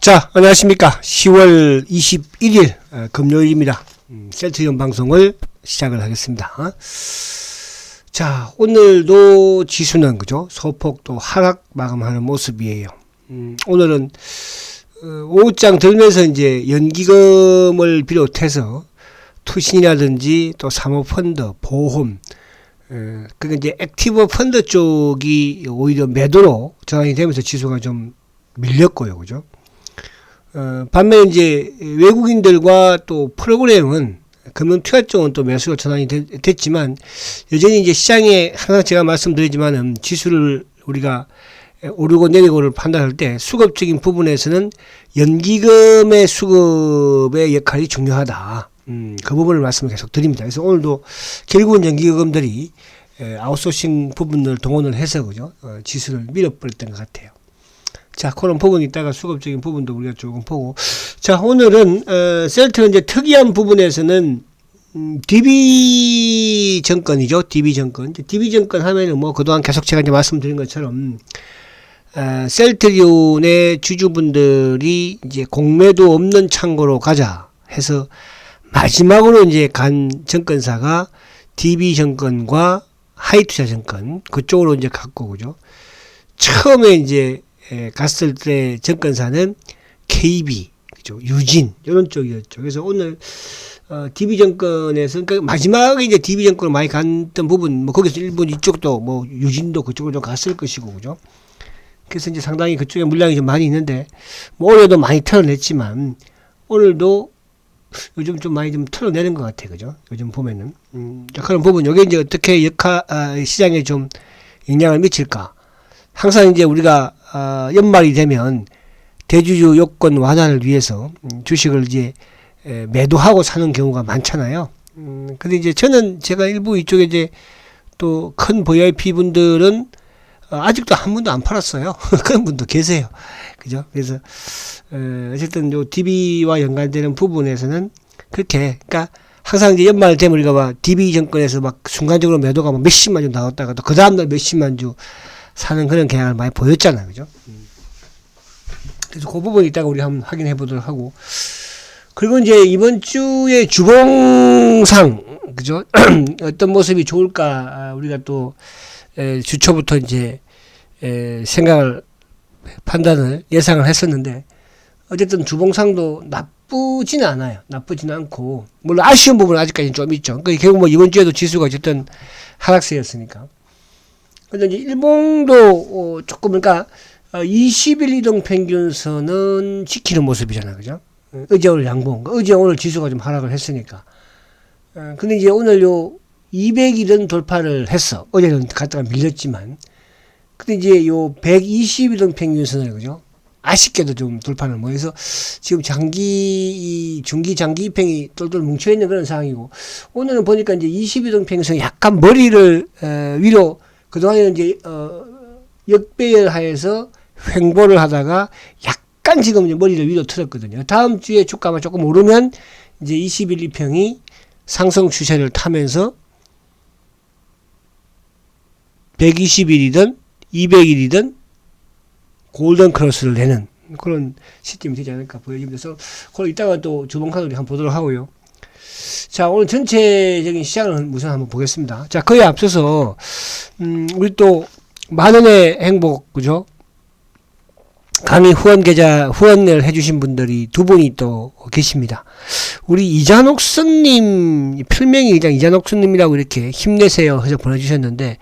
자, 안녕하십니까. 10월 21일 금요일입니다. 셀트리온 방송을 시작을 하겠습니다. 자, 오늘도 지수는 그죠? 소폭 또 하락 마감하는 모습이에요. 오늘은 오후장 들면서 이제 연기금을 비롯해서 투신이라든지 또 사모펀드, 보험, 그게 이제 액티브 펀드 쪽이 오히려 매도로 전환이 되면서 지수가 좀 밀렸고요. 그죠? 반면에 이제 외국인들과 또 프로그램은 금융투자 쪽은 또 매수로 전환이 됐지만 여전히 이제 시장에 항상 제가 말씀드리지만은 지수를 우리가 오르고 내리고를 판단할 때 수급적인 부분에서는 연기금의 수급의 역할이 중요하다. 그 부분을 말씀을 계속 드립니다. 그래서 오늘도 결국은 연기금들이 아웃소싱 부분을 동원을 해서 그죠? 지수를 밀어버렸던 것 같아요. 자, 그런 부분 있다가 수급적인 부분도 우리가 조금 보고. 자, 오늘은, 셀트는 이제 특이한 부분에서는, DB증권이죠. DB증권. DB증권 하면은 뭐 그동안 계속 제가 이제 말씀드린 것처럼, 셀트리온의 주주분들이 이제 공매도 없는 창고로 가자 해서 마지막으로 이제 간 증권사가 DB증권과 하이투자증권 그쪽으로 이제 갔고, 그죠. 처음에 이제 갔을 때 증권사는 KB, 그죠? 유진, 이런 쪽이었죠. 그래서 오늘, DB증권에서, 그러니까 마지막에 이제 DB증권을 많이 갔던 부분, 뭐, 거기서 일본 이쪽도, 뭐, 유진도 그쪽으로 좀 갔을 것이고, 그죠? 그래서 이제 상당히 그쪽에 물량이 좀 많이 있는데, 뭐, 올해도 많이 털어냈지만, 오늘도 요즘 좀 많이 좀 털어내는 것 같아, 그죠? 요즘 보면은. 그런 부분, 요게 이제 어떻게 시장에 좀 영향을 미칠까? 항상 이제 우리가 연말이 되면 대주주 요건 완화를 위해서 주식을 이제 매도하고 사는 경우가 많잖아요. 근데 이제 제가 일부 이쪽에 이제 또 큰 VIP 분들은 아직도 한 분도 안 팔았어요. 그런 분도 계세요. 그죠? 그래서 어쨌든 요 DB와 연관되는 부분에서는 그렇게, 그러니까 항상 이제 연말 되면 우리가 막 DB 정권에서 막 순간적으로 매도가 막 몇십만 주 나왔다가 또 그 다음날 몇십만 주 사는 그런 경향을 많이 보였잖아요. 그죠? 그래서 그 부분이 있다가 우리 한번 확인해 보도록 하고. 그리고 이제 이번 주에 주봉상, 그죠? 어떤 모습이 좋을까, 우리가 또, 주초부터 이제, 판단을, 예상을 했었는데, 어쨌든 주봉상도 나쁘진 않아요. 나쁘진 않고, 물론 아쉬운 부분은 아직까지 좀 있죠. 그러니까 결국 뭐 이번 주에도 지수가 어쨌든 하락세였으니까. 근데 이제 일봉도 조금 그러니까 20일 이동 평균선은 지키는 모습이잖아요, 그죠? 어제 오늘 양봉, 어제 오늘 지수가 좀 하락을 했으니까. 근데 이제 오늘 요 200일은 돌파를 했어. 어제는 갔다가 밀렸지만. 근데 이제 요 120일 이동 평균선을 그죠? 아쉽게도 좀 돌파를 뭐 해서 지금 중기 장기 입행이 똘똘 뭉쳐있는 그런 상황이고, 오늘은 보니까 이제 20일 이동 평균선이 약간 머리를 위로 그동안에는 이제, 역배열하에서 횡보를 하다가 약간 지금 이제 머리를 위로 틀었거든요. 다음 주에 주가만 조금 오르면 이제 20일 이평이 상승 추세를 타면서 120일이든 200일이든 골든 크로스를 내는 그런 시점이 되지 않을까 보여집니다. 그래서 이따가 또 주봉카드 한번 보도록 하고요. 자, 오늘 전체적인 시장을 우선 한번 보겠습니다. 자, 그에 앞서서, 우리 또, 만원의 행복, 그죠? 강의 후원을 해주신 분들이 두 분이 또 계십니다. 우리 이잔옥선님, 필명이 그냥 이잔옥선님이라고 이렇게 힘내세요 해서 보내주셨는데,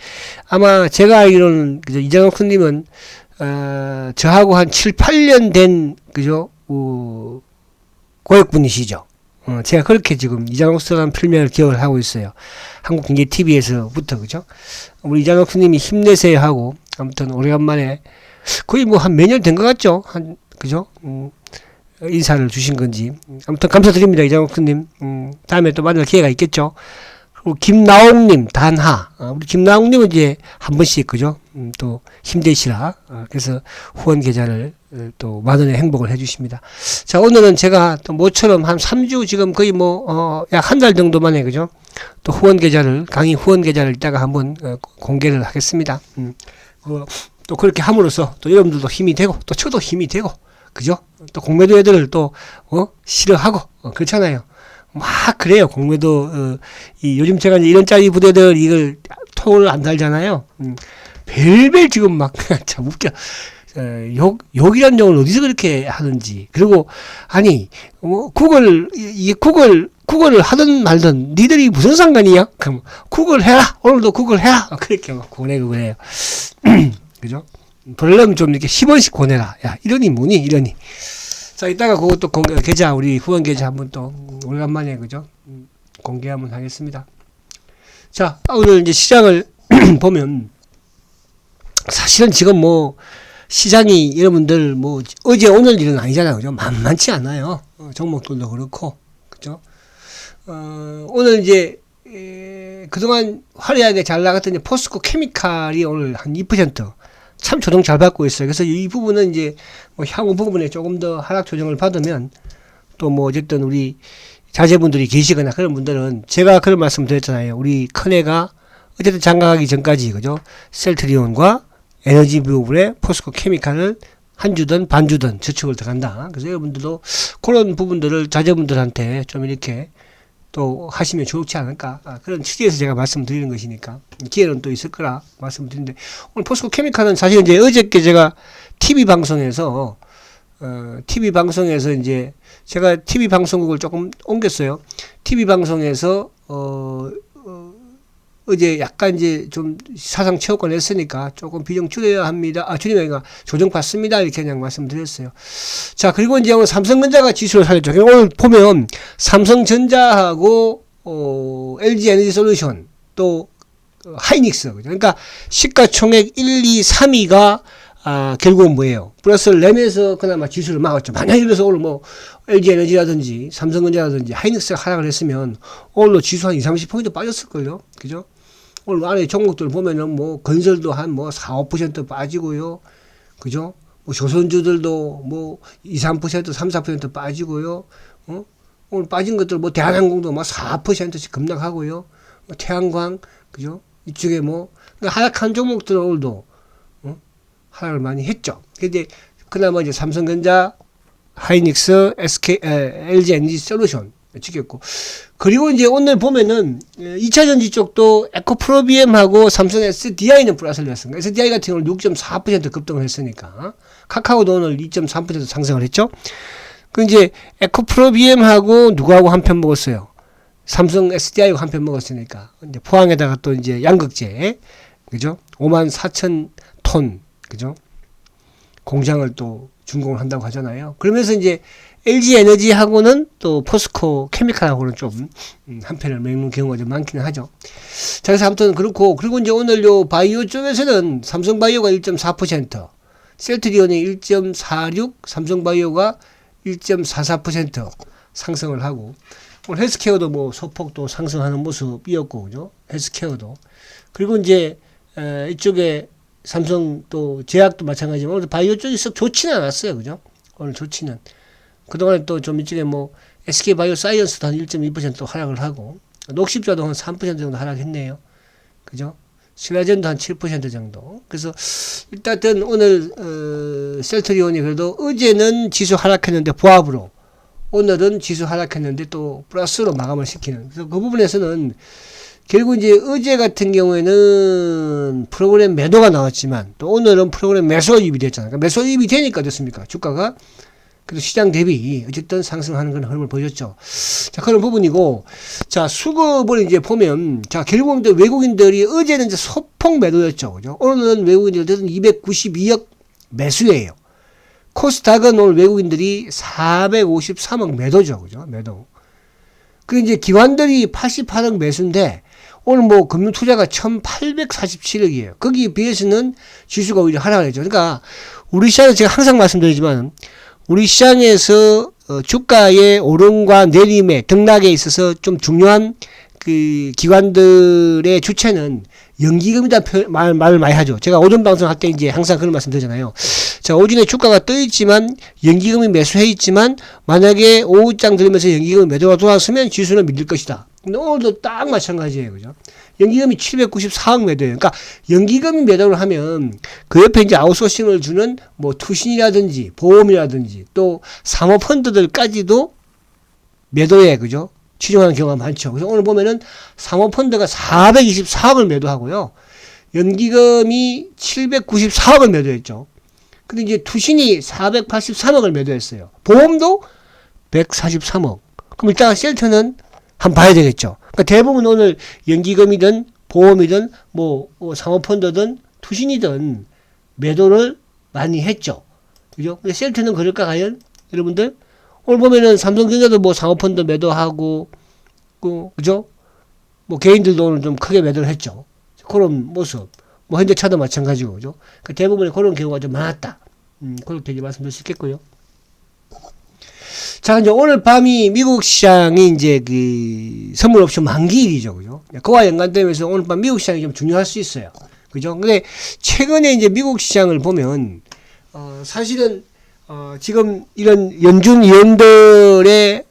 아마 제가 알기로는, 그죠? 이잔옥선님은, 저하고 한 7, 8년 된, 그죠? 고역분이시죠. 제가 그렇게 지금 이잔옥수라는 필명을 기억을 하고 있어요. 한국경제TV에서부터, 그죠? 우리 이잔옥수님이 힘내세요 하고, 아무튼 오래간만에, 거의 뭐 한 몇 년 된 것 같죠? 그죠? 인사를 주신 건지. 아무튼 감사드립니다, 이잔옥수님. 다음에 또 만날 기회가 있겠죠? 그리고 김나옥님, 단하. 우리 김나옥님은 이제 한 번씩, 그죠? 또 힘내시라. 그래서 후원 계좌를 또 만원의 행복을 해주십니다. 자, 오늘은 제가 또 모처럼 한 3주 지금 거의 약 한 달 정도 만에, 그죠? 또 강의 후원 계좌를 이따가 한번 공개를 하겠습니다. 또 그렇게 함으로써 또 여러분들도 힘이 되고 또 저도 힘이 되고 그죠? 또 공매도 애들을 또, 싫어하고, 그렇잖아요. 막 그래요. 공매도, 요즘 제가 이제 이런 짜리 부대들 이걸 토를 안 달잖아요. 별별 지금 막, 참 웃겨. 욕이란 용어를 어디서 그렇게 하는지. 그리고, 아니, 국어를 하든 말든, 니들이 무슨 상관이야? 그럼, 국어를 해라! 오늘도 국어를 해라! 그렇게 막 보내고 그래요. 그죠? 그러려면 좀 이렇게 10원씩 보내라. 야, 이러니 뭐니? 이러니. 자, 이따가 그것도 계좌, 우리 후원 계좌 한번 또, 오래간만에, 그죠? 공개 한번 하겠습니다. 자, 오늘 이제 시장을 보면, 사실은 지금 뭐, 시장이 여러분들 뭐, 어제 오늘 일은 아니잖아요. 그죠? 만만치 않아요. 종목들도 그렇고, 그죠? 오늘 이제, 그동안 화려하게 잘 나갔던 포스코 케미칼이 오늘 한 2%. 참 조정 잘 받고 있어요. 그래서 이 부분은 이제 뭐 향후 부분에 조금 더 하락 조정을 받으면 또 뭐 어쨌든 우리 자제분들이 계시거나 그런 분들은 제가 그런 말씀 드렸잖아요. 우리 큰애가 어쨌든 장가가기 전까지 그죠? 셀트리온과 에너지 부분에 포스코 케미칼을 한 주든 반 주든 저축을 들어간다. 그래서 여러분들도 그런 부분들을 자제분들한테 좀 이렇게 또 하시면 좋지 않을까. 그런 취지에서 제가 말씀드리는 것이니까. 기회는 또 있을 거라 말씀드리는데, 오늘 포스코 케미칼은 사실 이제 어저께 제가 TV 방송에서 이제 제가 TV 방송국을 조금 옮겼어요. TV 방송에서, 어제 약간 이제 좀 사상 체육관 했으니까 조금 비중 줄여야 합니다. 줄이면 조정 받습니다. 이렇게 그냥 말씀드렸어요. 자, 그리고 이제 오늘 삼성전자가 지수를 살렸죠. 오늘 보면 삼성전자하고, LG 에너지 솔루션, 또, 하이닉스. 그러니까 시가총액 1, 2, 3위가 결국은 뭐예요? 플러스를 내면서 그나마 지수를 막았죠. 만약에 그래서 오늘 뭐 LG 에너지라든지 삼성전자라든지 하이닉스가 하락을 했으면 오늘로 지수 한 20, 30% 빠졌을걸요. 그죠? 오늘 안에 종목들 보면은 뭐 건설도 한 뭐 4, 5% 빠지고요. 그죠? 뭐 조선주들도 뭐 2, 3%, 3, 4% 빠지고요. 오늘 빠진 것들 뭐 대한항공도 뭐 4%씩 급락하고요. 뭐 태양광, 그죠? 이쪽에 뭐 하락한 종목들 오늘도 하락을 많이 했죠. 근데 그나마 이제 삼성전자, 하이닉스, LG 에너지 솔루션 지켰고, 그리고 이제 오늘 보면은 2차전지 쪽도 에코프로비엠하고 삼성 SDI는 플러스를 냈습니다. SDI 같은 경우는 6.4% 급등을 했으니까 카카오도 오늘 2.3% 상승을 했죠. 그 이제 에코프로비엠하고 누구하고 한 편 먹었어요. 삼성 SDI하고 한 편 먹었으니까 이제 포항에다가 또 이제 양극재, 그죠? 54,000톤, 그죠? 공장을 또 준공을 한다고 하잖아요. 그러면서 이제 LG 에너지하고는 또 포스코 케미칼하고는 좀 한편을 먹는 경우가 좀 많기는 하죠. 자, 그래서 아무튼 그렇고, 그리고 이제 오늘 요 바이오 쪽에서는 삼성바이오가 1.4%, 셀트리온이 1.46, 삼성바이오가 1.44% 상승을 하고, 오늘 헬스케어도 뭐 소폭 또 상승하는 모습이었고, 그죠? 헬스케어도. 그리고 이제 이쪽에 삼성 또 제약도 마찬가지지만 오늘 바이오 쪽이 썩 좋지는 않았어요. 그죠? 오늘 좋지는. 그동안에 또 좀 이쪽에 뭐 SK 바이오 사이언스도 한 1.2% 하락을 하고, 녹십자도 한 3% 정도 하락했네요. 그죠? 신라젠도 한 7% 정도. 그래서 일단은 오늘 셀트리온이 그래도 어제는 지수 하락했는데 보합으로, 오늘은 지수 하락했는데 또 플러스로 마감을 시키는. 그래서 그 부분에서는 결국 이제 어제 같은 경우에는 프로그램 매도가 나왔지만 또 오늘은 프로그램 매수입이 됐잖아요. 그러니까 매수입이 되니까 됐습니까? 주가가. 그래도 시장 대비 어쨌든 상승하는 그런 흐름을 보였죠. 자, 그런 부분이고, 자, 수급을 이제 보면, 자, 결국 이제 외국인들이 어제는 이제 소폭 매도였죠. 그죠? 오늘은 외국인들은 292억 매수예요. 코스닥은 오늘 외국인들이 453억 매도죠. 그죠? 매도. 그 이제 기관들이 88억 매수인데, 오늘 뭐 금융 투자가 1847억이에요. 거기에 비해서는 지수가 오히려 하락을 했죠. 그러니까 우리 시장에서 제가 항상 말씀드리지만, 우리 시장에서 주가의 오름과 내림의 등락에 있어서 좀 중요한 그 기관들의 주체는 연기금이다 말을 많이 하죠. 제가 오전 방송할 때 이제 항상 그런 말씀 드리잖아요. 자, 오전에 주가가 떠 있지만 연기금이 매수해 있지만 만약에 오후장 들으면서 연기금이 매도가 돌아서면 지수는 밀릴 것이다. 근데 오늘도 딱 마찬가지예요. 그죠? 연기금이 794억 매도예요. 그러니까 연기금 매도를 하면 그 옆에 이제 아웃소싱을 주는 뭐 투신이라든지 보험이라든지 또 사모펀드들까지도 매도에 그죠? 치중하는 경우가 많죠. 그래서 오늘 보면은 사모펀드가 424억을 매도하고요. 연기금이 794억을 매도했죠. 근데 이제 투신이 483억을 매도했어요. 보험도 143억. 그럼 이따가 쉘터는 한번 봐야 되겠죠. 그러니까 대부분 오늘 연기금이든 보험이든 뭐 사모펀드든 투신이든 매도를 많이 했죠. 그죠? 근데 쉘터는 그럴까 과연? 여러분들? 오늘 보면은 삼성전자도 뭐 사모펀드 매도하고, 그죠? 뭐 개인들도 오늘 좀 크게 매도를 했죠. 그런 모습. 뭐 현대차도 마찬가지고, 그죠? 그러니까 대부분의 그런 경우가 좀 많았다. 그렇게 이제 말씀드릴 수 있겠고요. 자, 이제 오늘 밤이 미국 시장이 이제 그 선물 옵션 만기일이죠. 그죠? 그와 연관되면서 오늘 밤 미국 시장이 좀 중요할 수 있어요. 그죠? 근데 최근에 이제 미국 시장을 보면, 사실은, 지금 이런 연준 위원들의,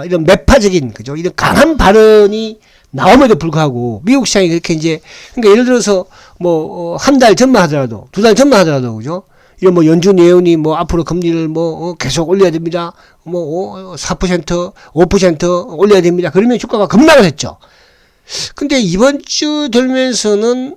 이런 매파적인, 그죠? 이런 강한 발언이 나옴에도 불구하고 미국 시장이 그렇게 이제, 그러니까 예를 들어서 뭐, 한 달 전만 하더라도, 두 달 전만 하더라도, 그죠? 이런 뭐 연준 예언이 뭐 앞으로 금리를 뭐 계속 올려야 됩니다. 뭐 4%, 5% 올려야 됩니다. 그러면 주가가 급락을 했죠. 근데 이번 주 들면서는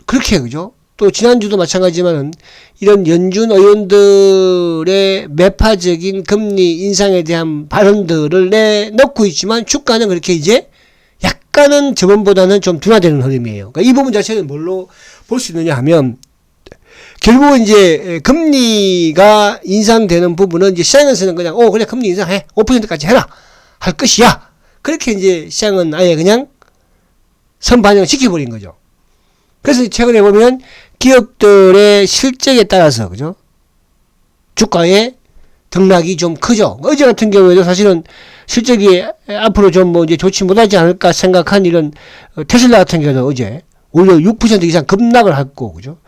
그렇게 그죠? 또 지난주도 마찬가지지만은 이런 연준 의원들의 매파적인 금리 인상에 대한 발언들을 내놓고 있지만 주가는 그렇게 이제 약간은 저번보다는 좀 둔화되는 흐름이에요. 그러니까 이 부분 자체는 뭘로 볼 수 있느냐 하면 결국은 이제 금리가 인상되는 부분은 이제 시장에서는 그냥 그래 금리 인상해 5%까지 해라 할 것이야. 그렇게 이제 시장은 아예 그냥 선반영을 시켜버린 거죠. 그래서 최근에 보면 기업들의 실적에 따라서 그죠 주가의 등락이 좀 크죠. 어제 같은 경우에도 사실은 실적이 앞으로 좀 뭐 이제 좋지 못하지 않을까 생각한 이런 테슬라 같은 경우도 어제 오히려 6% 이상 급락을 했고 그죠.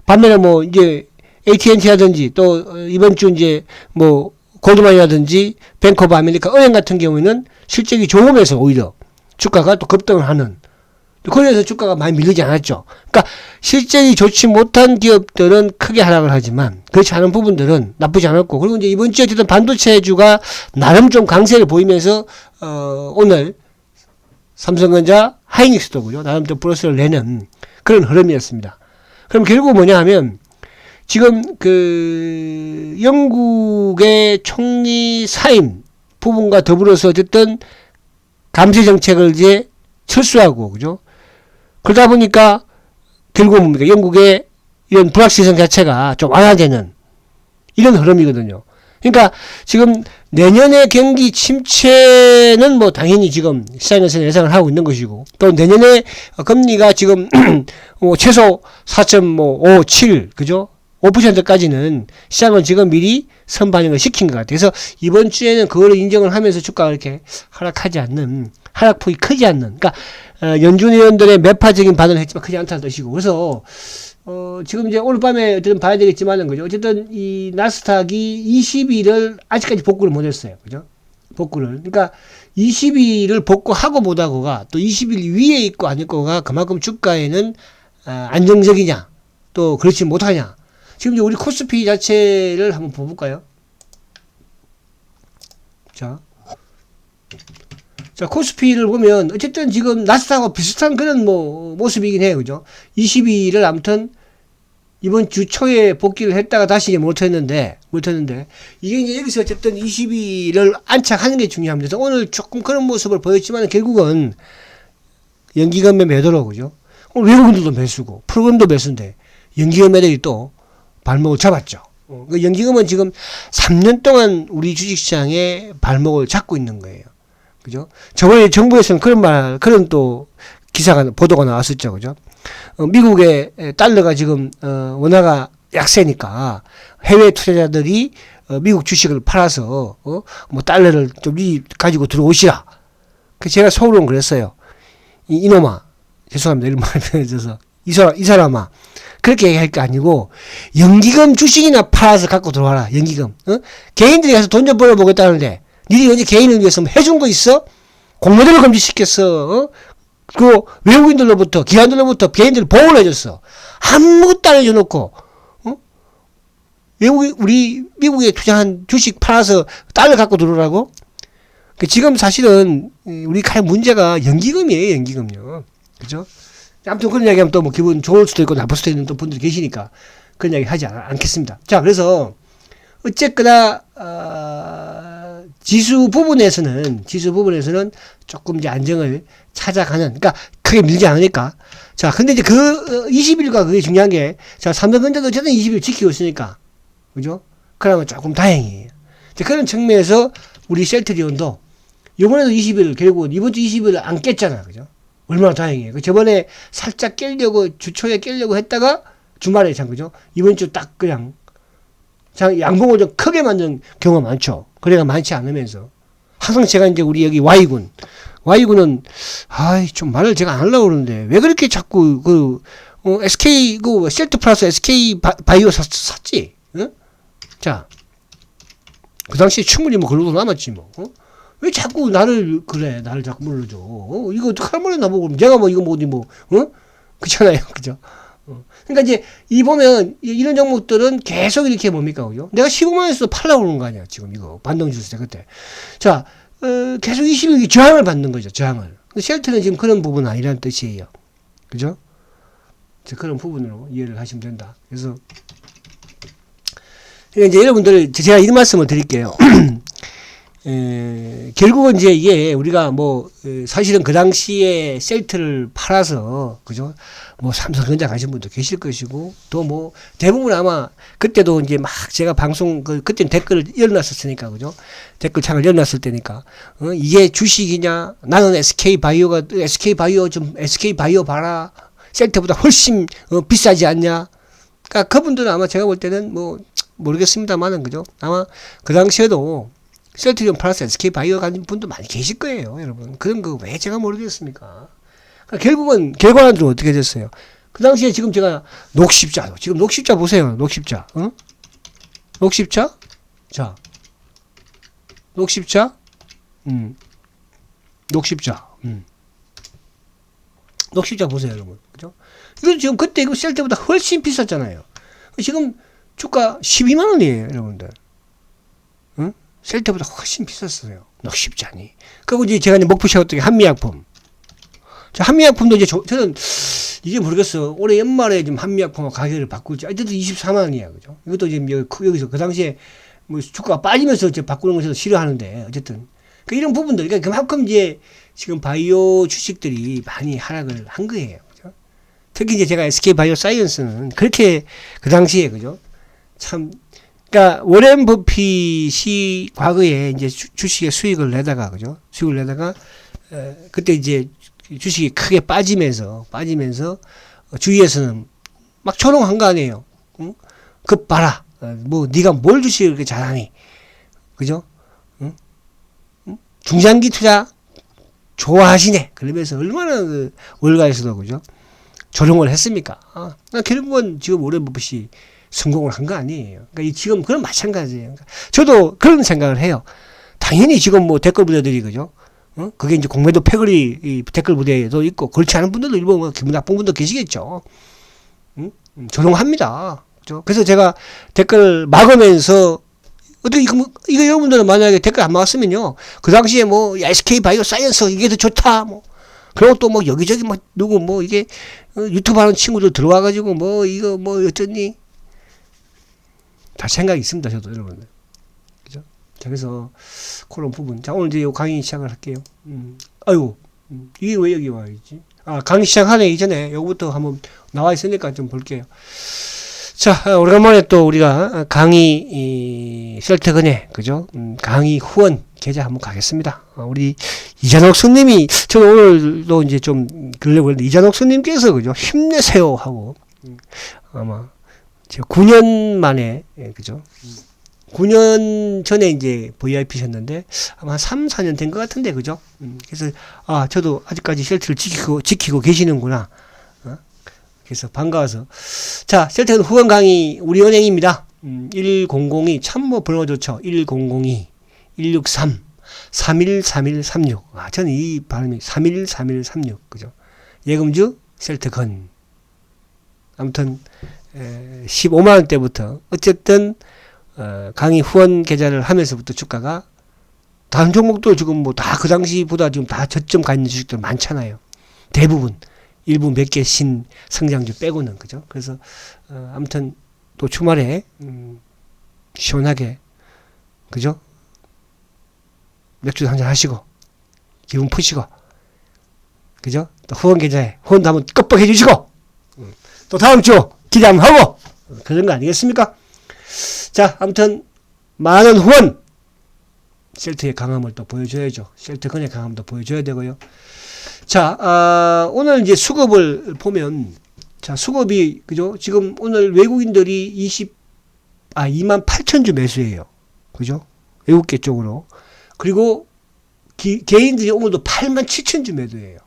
반면에 뭐 이제 AT&T라든지 또 이번 주 이제 뭐 골드만이라든지 뱅크 오브 아메리카 은행 같은 경우에는 실적이 좋으면서 오히려 주가가 또 급등을 하는 그래서 주가가 많이 밀리지 않았죠. 그러니까 실적이 좋지 못한 기업들은 크게 하락을 하지만 그렇지 않은 부분들은 나쁘지 않았고 그리고 이제 이번 주에 어쨌든 반도체주가 나름 좀 강세를 보이면서 오늘 삼성전자 하이닉스도 그죠 나름 좀 플러스를 내는 그런 흐름이었습니다. 그럼 결국 뭐냐 하면 지금 그 영국의 총리 사임 부분과 더불어서 어쨌든 감세 정책을 이제 철수하고 그죠? 그러다 보니까 결국은 뭡니까? 영국의 이런 불확실성 자체가 좀 완화되는 이런 흐름이거든요. 그러니까 지금 내년의 경기 침체는 뭐 당연히 지금 시장에서 예상을 하고 있는 것이고 또 내년에 금리가 지금 최소 4.57 그죠? 5%까지는 시장은 지금 미리 선반영을 시킨 것 같아요. 그래서 이번 주에는 그거를 인정을 하면서 주가가 이렇게 하락하지 않는 하락폭이 크지 않는 그러니까 연준 의원들의 매파적인 반응을 했지만 크지 않다는 뜻이고 그래서 지금 이제 오늘 밤에 어쨌든 봐야 되겠지만은, 그죠? 어쨌든 이 나스닥이 20일을 아직까지 복구를 못 했어요. 그죠? 복구를. 그러니까 20일을 복구하고 못하고가 또 20일 위에 있고 안 있고가 그만큼 주가에는 안정적이냐 또 그렇지 못하냐. 지금 이제 우리 코스피 자체를 한번 볼까요? 자, 코스피를 보면 어쨌든 지금 나스닥하고 비슷한 그런 뭐 모습이긴 해요. 그죠? 22일을 아무튼 이번 주 초에 복귀를 했다가 다시 이제 못했는데 이게 이제 여기서 어쨌든 22일을 안착하는 게 중요합니다. 그래서 오늘 조금 그런 모습을 보였지만 결국은 연기금의 매도로 그죠? 오늘 외국인들도 매수고 프로그램도 매수인데 연기금 매들이 또 발목을 잡았죠. 그 연기금은 지금 3년 동안 우리 주식시장에 발목을 잡고 있는 거예요. 그죠? 저번에 정부에서는 그런 또 기사가, 보도가 나왔었죠. 그죠? 미국의 달러가 지금, 원화가 약세니까 해외 투자자들이 미국 주식을 팔아서, 뭐 달러를 좀 가지고 들어오시라. 그 제가 속으로는 그랬어요. 이놈아. 죄송합니다. 이런 말을 표현해줘서. 이 사람아. 그렇게 얘기할 게 아니고, 연기금 주식이나 팔아서 갖고 들어와라. 연기금. 개인들이 가서 돈 좀 벌어보겠다는데, 니들이 언제 개인을 위해서 뭐 해준 거 있어? 공모들을 금지시켰어. 어? 그 외국인들로부터 기관들로부터 개인들 보호를 해줬어. 아무것도 안 해줘놓고 우리 미국에 투자한 주식 팔아서 달러 갖고 들어오라고? 지금 사실은 우리 가장 문제가 연기금이에요. 연기금요. 그죠? 아무튼 그런 이야기하면 또 뭐 기분 좋을 수도 있고 나쁠 수도 있는 또 분들이 계시니까 그런 이야기 하지 않겠습니다. 자, 그래서 어쨌거나 지수 부분에서는 조금 이제 안정을 찾아가는, 그러니까 크게 밀지 않으니까. 자, 근데 이제 그 20일과 그게 중요한 게, 자, 삼성전자도 어쨌든 20일 지키고 있으니까, 그죠? 그러면 조금 다행이에요. 자, 그런 측면에서 우리 셀트리온도 이번에도 20일 결국 이번 주 20일 안 깼잖아, 그죠? 얼마나 다행이에요. 그 저번에 살짝 깨려고 주초에 깨려고 했다가 주말에 참, 그죠? 이번 주 딱 그냥 양봉을 좀 크게 만든 경우가 많죠. 그래가 많지 않으면서 항상 제가 이제 우리 여기 Y군은 좀 말을 제가 안 하려고 그러는데 왜 그렇게 자꾸 SK 셀트 플러스 SK 바이오 샀지? 응? 자, 그 당시에 충분히 뭐 걸로도 남았지 뭐. 왜 자꾸 나를 자꾸 물러줘? 이거 어떡하란 말이야 나보고. 내가 뭐 이거 뭐 어디 뭐 그렇잖아요, 그죠? 그러니까 이제 보면 이런 종목들은 계속 이렇게 뭡니까, 그죠? 내가 15만 원에서 팔라고 그러는 거 아니야, 지금 이거 반동 주스 때 그때. 자, 계속 20일 저항을 받는 거죠, 저항을. 셀트는 지금 그런 부분은 아니라는 뜻이에요, 그죠? 그런 부분으로 이해를 하시면 된다. 그래서 이제 여러분들 제가 이런 말씀을 드릴게요. 결국은 이제 이게 우리가 뭐 사실은 그 당시에 셀트를 팔아서, 그죠? 뭐 삼성전자 가신 분도 계실 것이고 또 뭐 대부분 아마 그때도 이제 막 제가 방송 그때는 댓글을 열어놨었으니까, 그죠? 댓글 창을 열어놨을 때니까 이게 주식이냐, 나는 SK 바이오 봐라, 셀트보다 훨씬 비싸지 않냐. 그러니까 그분들은 아마 제가 볼 때는 뭐 모르겠습니다만은, 그죠? 아마 그 당시에도 셀트리온 플러스 SK 바이오 가진 분도 많이 계실 거예요, 여러분. 그런 거 왜 제가 모르겠습니까? 그러니까 결국은 결과론적으로 어떻게 됐어요? 그 당시에 지금 제가 지금 녹십자 보세요. 녹십자. 녹십자? 자. 녹십자? 녹십자. 녹십자 보세요, 여러분. 그죠? 이거 지금 그때 이거 셀트보다 훨씬 비쌌잖아요. 지금 주가 12만 원이에요, 여러분들. 셀트보다 훨씬 비쌌어요. 녹십자니. 그리고 이제 제가 이제 목표 세웠던 게 한미약품. 자, 한미약품도 이제 저는 이게 모르겠어. 올해 연말에 지금 한미약품 가격을 바꿀지. 어쨌든 24만 원이야, 그죠? 이것도 지금 여기서 그 당시에 뭐 주가가 빠지면서 이제 바꾸는 것을 싫어하는데, 어쨌든. 그러니까 이런 부분들, 그러니까 그만큼 이제 지금 바이오 주식들이 많이 하락을 한 거예요, 그죠? 특히 이제 제가 SK 바이오 사이언스는 그렇게 그 당시에, 그죠? 참, 그러니까 워렌 버핏이 과거에 이제 주식의 수익을 내다가, 그죠? 수익을 내다가 그때 이제 주식이 크게 빠지면서 주위에서는 막 조롱한 거 아니에요. 응? 그 봐라. 뭐 네가 뭘 주식을 그렇게 잘하니? 그죠? 응? 중장기 투자 좋아하시네. 그러면서 얼마나 월가에서도, 그죠? 조롱을 했습니까? 결국은 지금 워렌 버핏이 성공을 한 거 아니에요. 그러니까 지금 그런 마찬가지예요. 그러니까 저도 그런 생각을 해요. 당연히 지금 뭐 댓글 부대들이, 그죠? 그게 이제 공매도 패거리 이 댓글 부대에도 있고, 그렇지 않은 분들도 일부 뭐 기분 나쁜 분도 계시겠죠. 조롱합니다. 그죠? 그래서 제가 댓글 막으면서 어떻게 이거 여러분들은 만약에 댓글 안 막았으면요, 그 당시에 뭐 SK 바이오 사이언스 이게 더 좋다 뭐, 그리고 또 뭐 여기저기 뭐 누구 뭐 이게 유튜브 하는 친구들 들어와가지고 뭐 이거 뭐 어쩌니 다 생각이 있습니다, 저도, 여러분들. 그죠? 자, 그래서 그런 부분. 자, 오늘 이제 요 강의 시작을 할게요. 이게 왜 여기 와 있지? 강의 시작하기 이전에 요거부터 한번 나와 있으니까 좀 볼게요. 자, 오래간만에 또 우리가 강의 셀트건에, 그죠? 강의 후원 계좌 한번 가겠습니다. 우리 이잔옥 스님이, 저는 오늘도 이제 좀 그러려고 했는데, 이잔옥 스님께서, 그죠? 힘내세요 하고, 아마 9년 만에, 그죠? 9년 전에 이제 VIP셨는데, 아마 한 3, 4년 된 것 같은데, 그죠? 그래서, 저도 아직까지 셀트를 지키고 계시는구나. 그래서 반가워서. 자, 셀트건 후원 강의, 우리 은행입니다. 1002, 참 뭐 번호 좋죠. 1002, 163, 313136. 저는 이 발음이 313136. 그죠? 예금주 셀트건. 아무튼 15만원대부터 어쨌든 강의 후원 계좌를 하면서부터 주가가 다른 종목도 지금 뭐 다 그 당시보다 지금 다 저점 가 있는 주식들 많잖아요. 대부분 일부 몇 개 신 성장주 빼고는. 그죠? 그래서 아무튼 또 주말에 시원하게, 그죠? 맥주 한잔 하시고 기분 푸시고, 그죠? 또 후원 계좌에 후원도 한번 껍벅 해주시고, 또 다음 주 기대 한번 하고, 그런 거 아니겠습니까? 자, 아무튼 많은 후원, 셀트의 강함을 또 보여줘야죠. 셀트건의 강함도 보여줘야 되고요. 자, 오늘 이제 수급을 보면, 자, 수급이, 그죠? 지금 오늘 외국인들이 28,000주 매수예요. 그죠? 외국계 쪽으로. 그리고 개인들이 오늘도 87,000주 매도예요.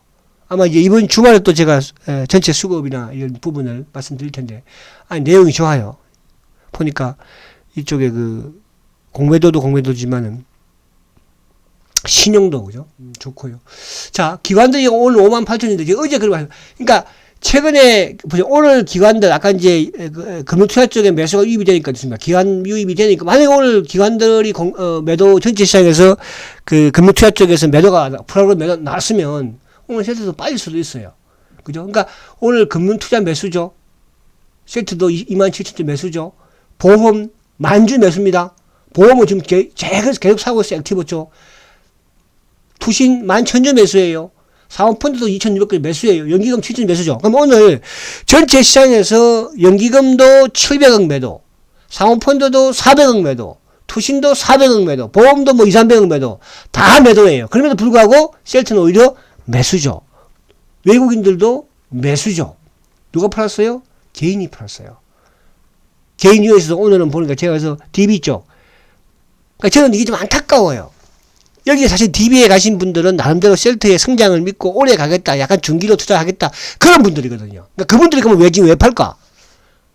아마 이제 이번 주말에 또 제가 전체 수급이나 이런 부분을 말씀드릴 텐데, 내용이 좋아요. 보니까 이쪽에 그 공매도도 공매도지만은 신용도, 그죠? 좋고요. 자, 기관들이 오늘 58,000인데 어제 그러니까 최근에 오늘 기관들 아까 이제 금융투자 쪽에 매수가 유입이 되니까 좋습니다. 기관 유입이 되니까 만약에 오늘 기관들이 매도 전체 시장에서 그 금융투자 쪽에서 매도가 프로그램 매도 나왔으면 오늘 셀트도 빠질 수도 있어요. 그죠? 그러니까 오늘 금융투자 매수죠. 셀트도 27,000주 매수죠. 보험 만주 매수입니다. 보험은 지금 계속 사고 있어요. 액티브 쪽. 투신 11,000주 매수예요. 사모펀드도 2,600개 매수예요. 연기금 7,000주 매수죠. 그럼 오늘 전체 시장에서 연기금도 700억 매도, 사모펀드도 400억 매도, 투신도 400억 매도, 보험도 뭐 2, 300억 매도, 다 매도예요. 그럼에도 불구하고 셀트는 오히려 매수죠. 외국인들도 매수죠. 누가 팔았어요? 개인이 팔았어요. 개인 중에서도 오늘은 보니까 제가 그래서 DB 쪽. 그러니까 저는 이게 좀 안타까워요. 여기에 사실 DB에 가신 분들은 나름대로 셀트의 성장을 믿고 오래 가겠다, 약간 중기로 투자하겠다, 그런 분들이거든요. 그러니까 그분들이 그러면 왜 팔까?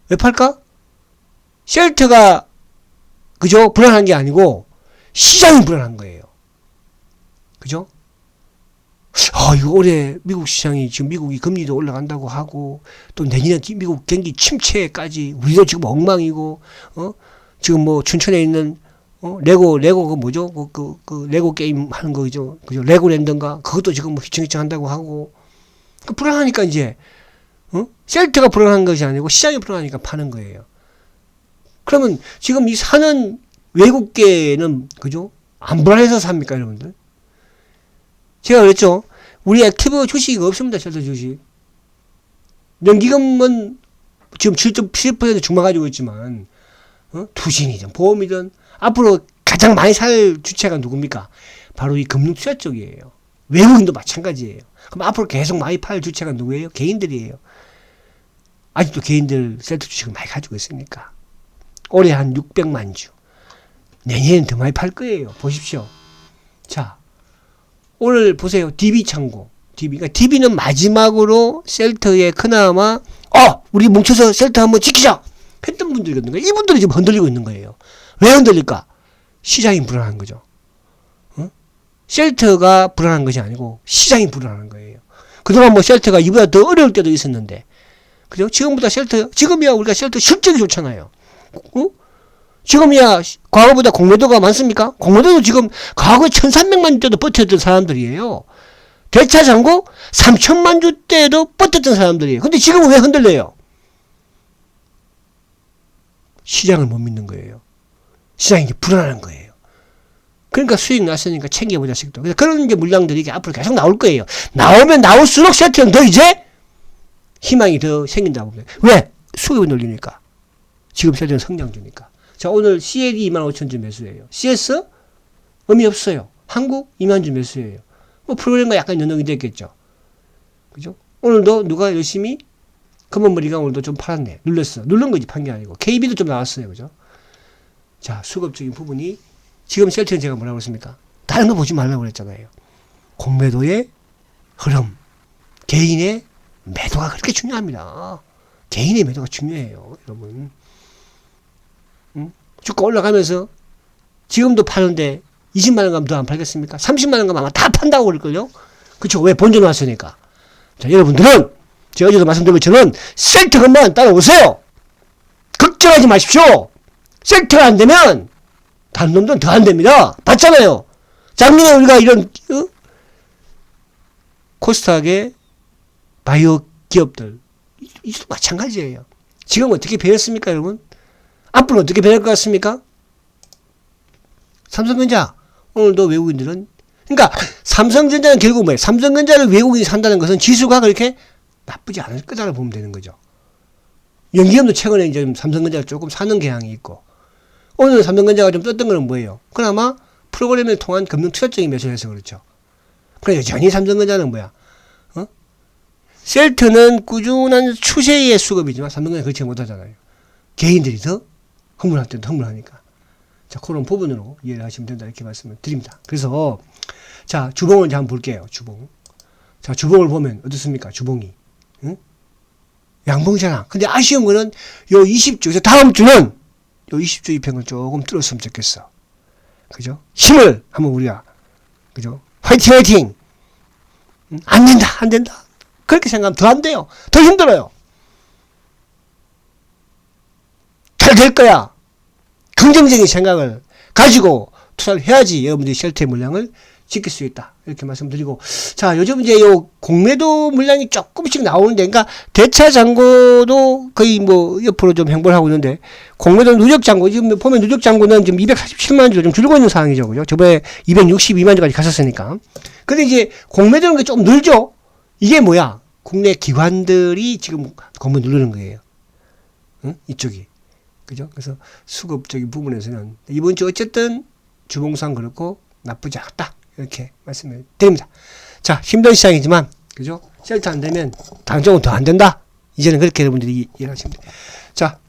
왜 팔까? 셀트가, 그죠? 불안한 게 아니고 시장이 불안한 거예요. 그죠? 이거 올해 미국 시장이 지금 미국이 금리도 올라간다고 하고, 또 내년에 미국 경기 침체까지, 우리도 지금 엉망이고, 지금 뭐 춘천에 있는 레고 그 뭐죠? 그 레고 게임 하는 거죠. 그죠? 레고랜드인가? 그것도 지금 뭐 휘청휘청 한다고 하고. 불안하니까 이제, 셀트가 불안한 것이 아니고 시장이 불안하니까 파는 거예요. 그러면 지금 이 사는 외국계는, 그죠? 안 불안해서 삽니까, 여러분들? 제가 그랬죠. 우리 액티브 주식이 없습니다, 셀트 주식. 연기금은 지금 7.7% 중반 가지고 있지만, 투신이든 보험이든, 앞으로 가장 많이 살 주체가 누굽니까? 바로 이 금융투자 쪽이에요. 외국인도 마찬가지예요. 그럼 앞으로 계속 많이 팔 주체가 누구예요? 개인들이에요. 아직도 개인들 셀트 주식을 많이 가지고 있으니까. 올해 한 600만 주. 내년엔 더 많이 팔 거예요. 보십시오. 자, 오늘 보세요. DB 창고. 그러니까 DB는 마지막으로 셀트에 그나마 우리 뭉쳐서 셀트 한번 지키자 했던 분들이거든요. 이분들이 지금 흔들리고 있는 거예요. 왜 흔들릴까? 시장이 불안한 거죠. 셀트가 불안한 것이 아니고 시장이 불안한 거예요. 그동안 뭐 셀트가 이보다 더 어려울 때도 있었는데, 그죠? 지금이야 우리가 셀트 실적이 좋잖아요. 지금이야 과거보다 공매도가 많습니까? 공매도도 지금 과거 1,300만 주 때도 버텼던 사람들이에요. 대차장고 3,000만 주 때도 버텼던 사람들이에요. 근데 지금은 왜 흔들려요? 시장을 못 믿는 거예요. 시장이 불안한 거예요. 그러니까 수익 났으니까 챙겨보자 싶다. 그래서 그런 이제 물량들이 이게 앞으로 계속 나올 거예요. 나오면 나올수록 셀트는 더 이제 희망이 더 생긴다고 봅니다. 왜? 수급이 늘리니까. 지금 셀트는 성장 중이니까. 자, 오늘 CL이 25,000주 매수예요. CS? 의미 없어요. 한국 2만 주 매수예요. 뭐 프로그램과 약간 연동이 됐겠죠. 그죠? 오늘도 누가 열심히 검은머리가 오늘도 좀 팔았네. 누른 거지, 판 게 아니고. KB도 좀 나왔어요. 그죠? 자, 수급적인 부분이 지금 셀트는 제가 뭐라고 했습니까? 다른 거 보지 말라고 그랬잖아요. 공매도의 흐름, 개인의 매도가 그렇게 중요합니다. 개인의 매도가 중요해요, 여러분. 주가 올라가면서 지금도 파는데 20만 원 가면 더 안 팔겠습니까? 30만 원 가면 아마 다 판다고 그럴걸요? 그쵸? 왜? 본전 왔으니까. 자, 여러분들은 제가 어제도 말씀드린 것처럼 셀트건만 따라오세요. 걱정하지 마십시오. 셀트가 안 되면 다른 놈들은 더 안 됩니다. 봤잖아요. 작년에 우리가 이런 코스닥의 바이오 기업들 이도 마찬가지예요. 지금 어떻게 변했습니까, 여러분? 앞으로 어떻게 변할 것 같습니까? 삼성전자 오늘도 외국인들은 그러니까 삼성전자는 결국 뭐예요? 삼성전자를 외국인이 산다는 것은 지수가 그렇게 나쁘지 않을 거다라고 보면 되는 거죠. 연기업도 최근에 이제 삼성전자가 조금 사는 경향이 있고 오늘 삼성전자가 좀 떴던 거는 뭐예요? 그나마 프로그램을 통한 금융 투자적인 매수해서 그렇죠. 그래 여전히 삼성전자는 뭐야? 셀트는 꾸준한 추세의 수급이지만 삼성전자는 그렇지 못하잖아요. 개인들이 더 흥분할 때도 흥분하니까. 자, 그런 부분으로 이해를 하시면 된다 이렇게 말씀을 드립니다. 그래서 자, 주봉을 이제 한번 볼게요. 주봉. 자, 주봉을 보면 어떻습니까? 주봉이. 응? 양봉잖아. 근데 아쉬운 거는 요 20주, 다음 주는 요 20주 이평을 조금 뚫었으면 좋겠어. 그죠? 힘을 한번 우리가, 그죠? 화이팅, 화이팅! 안 된다, 안 된다. 그렇게 생각하면 더 안 돼요. 더 힘들어요. 잘 될 거야. 긍정적인 생각을 가지고 투자를 해야지 여러분들이 셀트의 물량을 지킬 수 있다. 이렇게 말씀드리고. 자, 요즘 이제 요 공매도 물량이 조금씩 나오는데, 그러니까 대차 잔고도 거의 뭐 옆으로 좀 행보를 하고 있는데, 공매도 누적 잔고, 지금 보면 누적 잔고는 지금 247만 주로 좀 줄고 있는 상황이죠. 그죠? 저번에 262만 주까지 갔었으니까. 근데 이제 공매도는 게 좀 늘죠? 이게 뭐야? 국내 기관들이 지금 건물 누르는 거예요. 응? 이쪽이. 그죠? 그래서 수급적인 부분에서는 이번 주 어쨌든 주봉상 그렇고 나쁘지 않다. 이렇게 말씀을 드립니다. 자, 힘든 시장이지만, 그죠? 셀트 안 되면 다른 쪽은 더 안 된다. 이제는 그렇게 여러분들이 이해하시면 돼요. 자,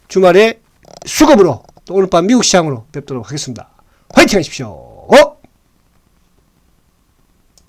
주말에 수급으로 또 오늘 밤 미국 시장으로 뵙도록 하겠습니다. 화이팅 하십시오.